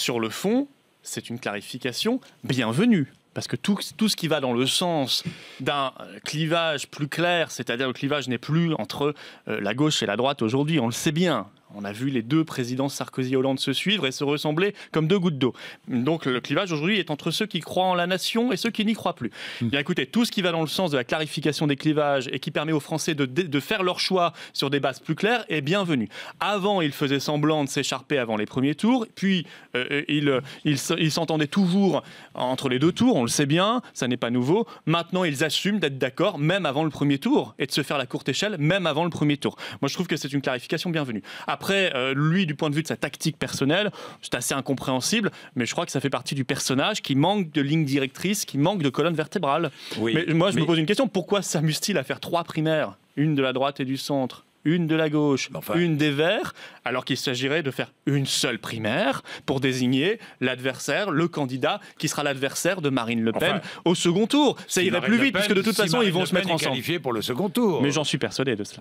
sur le fond, c'est une clarification bienvenue. Parce que tout ce qui va dans le sens d'un clivage plus clair, c'est-à-dire le clivage n'est plus entre la gauche et la droite aujourd'hui, on le sait bien. On a vu les deux présidents Sarkozy et Hollande se suivre et se ressembler comme deux gouttes d'eau. Donc le clivage aujourd'hui est entre ceux qui croient en la nation et ceux qui n'y croient plus. Bien écoutez, tout ce qui va dans le sens de la clarification des clivages et qui permet aux Français de faire leur choix sur des bases plus claires est bienvenu. Avant, ils faisaient semblant de s'écharper avant les premiers tours, puis ils s'entendaient toujours entre les deux tours, on le sait bien, ça n'est pas nouveau. Maintenant, ils assument d'être d'accord même avant le premier tour et de se faire la courte échelle même avant le premier tour. Moi, je trouve que c'est une clarification bienvenue. Après, lui, du point de vue de sa tactique personnelle, c'est assez incompréhensible, mais je crois que ça fait partie du personnage qui manque de ligne directrice, qui manque de colonne vertébrale. Oui, mais moi, je me pose une question, pourquoi s'amuse-t-il à faire 3 primaires, une de la droite et du centre, une de la gauche, une des Verts, alors qu'il s'agirait de faire une seule primaire pour désigner l'adversaire, le candidat qui sera l'adversaire de Marine Le Pen au second tour. Ça irait plus vite, puisque de toute façon, ils vont se mettre ensemble. Qualifié pour le second tour. Mais j'en suis persuadé de cela.